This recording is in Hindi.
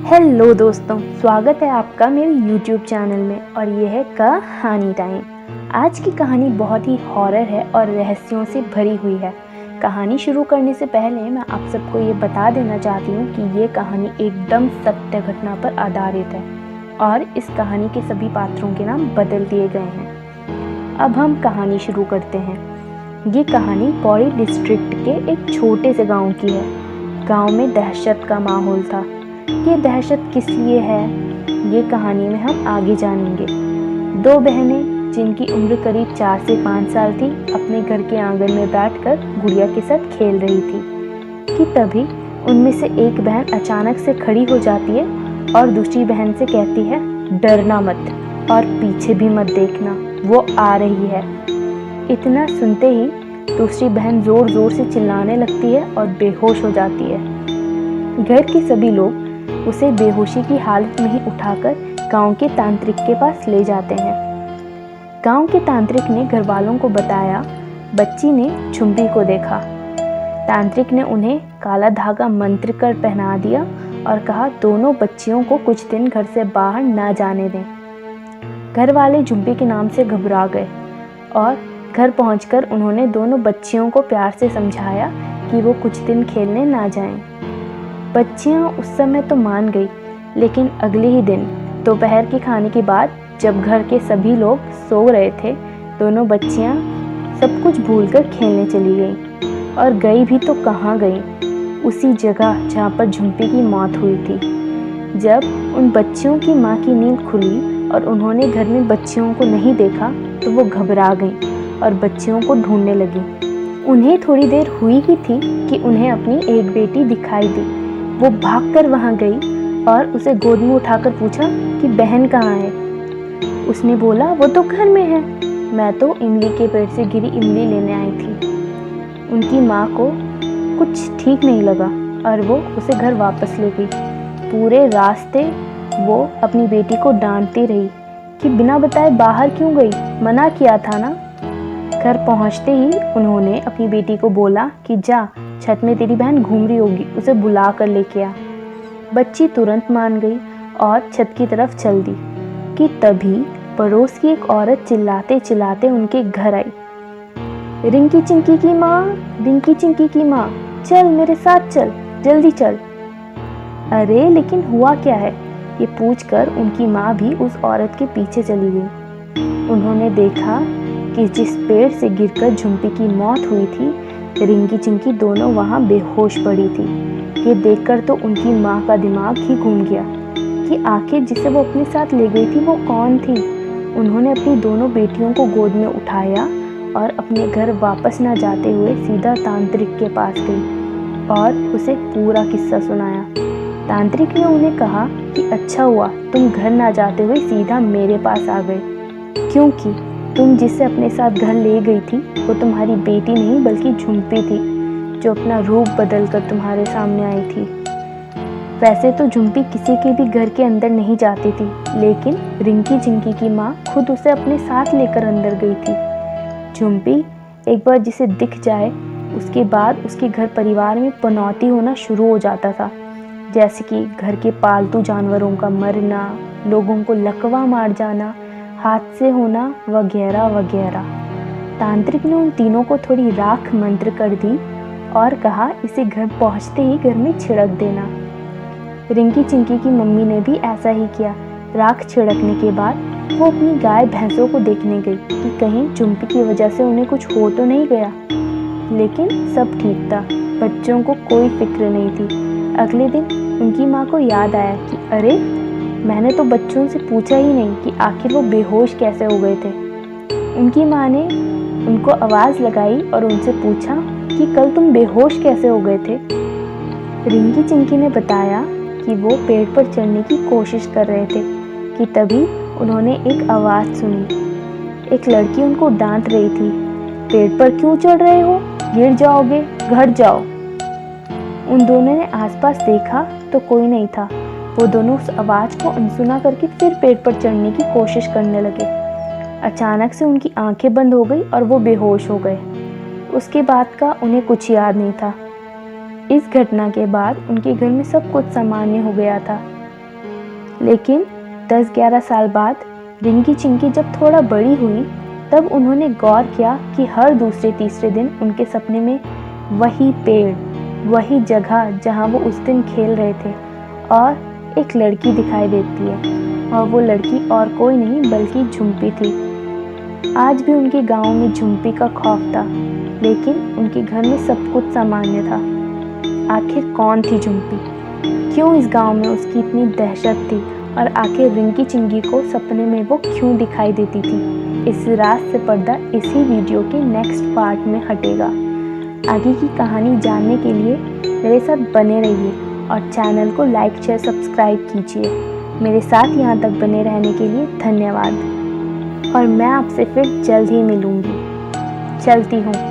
हेलो दोस्तों, स्वागत है आपका मेरे YouTube चैनल में और ये है कहानी टाइम। आज की कहानी बहुत ही हॉरर है और रहस्यों से भरी हुई है। कहानी शुरू करने से पहले मैं आप सबको ये बता देना चाहती हूँ कि ये कहानी एकदम सत्य घटना पर आधारित है और इस कहानी के सभी पात्रों के नाम बदल दिए गए हैं। अब हम कहानी शुरू करते हैं। ये कहानी पौड़ी डिस्ट्रिक्ट के एक छोटे से गाँव की है। गाँव में दहशत का माहौल था। ये दहशत किस लिए है, ये कहानी में हम आगे जानेंगे। दो बहनें जिनकी उम्र करीब 4 से 5 साल थी, अपने घर के आंगन में बैठकर गुड़िया के साथ खेल रही थी कि तभी उनमें से एक बहन अचानक से खड़ी हो जाती है और दूसरी बहन से कहती है, डरना मत और पीछे भी मत देखना, वो आ रही है। इतना सुनते ही दूसरी बहन जोर जोर से चिल्लाने लगती है और बेहोश हो जाती है। घर के सभी लोग उसे बेहोशी की हालत में ही उठाकर गांव के तांत्रिक के पास ले जाते हैं। गांव के तांत्रिक ने घर वालों को बताया, बच्ची ने झुम्पी को देखा। तांत्रिक ने उन्हें काला धागा मंत्र कर पहना दिया और कहा, दोनों बच्चियों को कुछ दिन घर से बाहर ना जाने दें। घर वाले झुम्पी के नाम से घबरा गए और घर पहुंचकर उन्होंने दोनों बच्चियों को प्यार से समझाया कि वो कुछ दिन खेलने ना जाएं। बच्चियां उस समय तो मान गई, लेकिन अगले ही दिन दोपहर के खाने के बाद जब घर के सभी लोग सो रहे थे, दोनों बच्चियां सब कुछ भूलकर खेलने चली गईं। और गई भी तो कहाँ गई, उसी जगह जहाँ पर झुम्पी की मौत हुई थी। जब उन बच्चियों की माँ की नींद खुली और उन्होंने घर में बच्चियों को नहीं देखा तो वो घबरा गईं और बच्चियों को ढूंढने लगी। उन्हें थोड़ी देर हुई ही थी कि उन्हें अपनी एक बेटी दिखाई दी। वो भागकर वहां गई और उसे गोद में उठाकर पूछा कि बहन कहाँ है। उसने बोला, वो तो घर में है, मैं तो इमली के पेड़ से गिरी इमली लेने आई थी। उनकी माँ को कुछ ठीक नहीं लगा और वो उसे घर वापस ले गई। पूरे रास्ते वो अपनी बेटी को डांटती रही कि बिना बताए बाहर क्यों गई, मना किया था ना। घर पहुंचते ही उन्होंने अपनी बेटी को बोला कि जा, छत में तेरी बहन घूम रही होगी, उसे बुला कर लेके आ। बच्ची तुरंत मान गई और छत की तरफ चल दी कि तभी पड़ोस की एक औरत चिल्लाते चिल्लाते उनके घर आई, रिंकी चिंकी की माँ, रिंकी चिंकी की माँ, चल मेरे साथ चल, जल्दी चल। अरे लेकिन हुआ क्या है, ये पूछकर उनकी माँ भी उस औरत के पीछे चली गई। उन्होंने देखा कि जिस पेड़ से गिरकर झुम्पी की मौत हुई थी, रिंकी चिंकी दोनों वहां बेहोश पड़ी थी। ये देखकर तो उनकी माँ का दिमाग ही घूम गया कि आखिर जिसे वो अपने साथ ले गई थी वो कौन थी। उन्होंने अपनी दोनों बेटियों को गोद में उठाया और अपने घर वापस ना जाते हुए सीधा तांत्रिक के पास गई और उसे पूरा किस्सा सुनाया। तांत्रिक ने उन्हें कहा कि अच्छा हुआ तुम घर ना जाते हुए सीधा मेरे पास आ गए, क्योंकि तुम जिसे अपने साथ घर ले गई थी वो तुम्हारी बेटी नहीं बल्कि झुम्पी थी, जो अपना रूप बदलकर तुम्हारे सामने आई थी। वैसे तो झुम्पी किसी के भी घर के अंदर नहीं जाती थी, लेकिन रिंकी चिंकी की माँ खुद उसे अपने साथ लेकर अंदर गई थी। झुम्पी एक बार जिसे दिख जाए उसके बाद उसके घर परिवार में पनौती होना शुरू हो जाता था, जैसे कि घर के पालतू जानवरों का मरना, लोगों को लकवा मार जाना, हादसे होना वगैरह वगैरह। तांत्रिक ने उन तीनों को थोड़ी राख मंत्र कर दी और कहा, इसे घर पहुंचते ही घर में छिड़क देना। रिंकी चिंकी की मम्मी ने भी ऐसा ही किया। राख छिड़कने के बाद वो अपनी गाय भैंसों को देखने गई कि कहीं झुम्पी की वजह से उन्हें कुछ हो तो नहीं गया, लेकिन सब ठीक था, बच्चों को कोई फिक्र नहीं थी। अगले दिन उनकी माँ को याद आया कि अरे, मैंने तो बच्चों से पूछा ही नहीं कि आखिर वो बेहोश कैसे हो गए थे। उनकी माँ ने उनको आवाज़ लगाई और उनसे पूछा कि कल तुम बेहोश कैसे हो गए थे। रिंकी चिंकी ने बताया कि वो पेड़ पर चढ़ने की कोशिश कर रहे थे कि तभी उन्होंने एक आवाज़ सुनी। एक लड़की उनको डांट रही थी, पेड़ पर क्यों चढ़ रहे हो, गिर जाओगे, घट जाओ। उन दोनों ने आसपास देखा तो कोई नहीं था। वो दोनों उस आवाज़ को अनसुना करके फिर पेड़ पर चढ़ने की कोशिश करने लगे। अचानक से उनकी आंखें बंद हो गई और वो बेहोश हो गए। उसके बाद का उन्हें कुछ याद नहीं था। इस घटना के बाद उनके घर में सब कुछ सामान्य हो गया था। लेकिन 10-11 साल बाद रिंकी चिंकी जब थोड़ा बड़ी हुई तब उन्होंने गौर किया कि हर दूसरे तीसरे दिन उनके सपने में वही पेड़, वही जगह जहां वो उस दिन खेल रहे थे और एक लड़की दिखाई देती है। और वो लड़की और कोई नहीं बल्कि झुम्पी थी। आज भी उनके गांव में झुम्पी का खौफ था, लेकिन उनके घर में सब कुछ सामान्य था। आखिर कौन थी झुम्पी? क्यों इस गांव में उसकी इतनी दहशत थी? और आखिर रिंकी चिंकी को सपने में वो क्यों दिखाई देती थी? इस राज से पर्दा इसी वीडियो के नेक्स्ट पार्ट में हटेगा। आगे की कहानी जानने के लिए मेरे साथ बने रहिए और चैनल को लाइक शेयर सब्सक्राइब कीजिए। मेरे साथ यहाँ तक बने रहने के लिए धन्यवाद और मैं आपसे फिर जल्द ही मिलूँगी। चलती हूँ।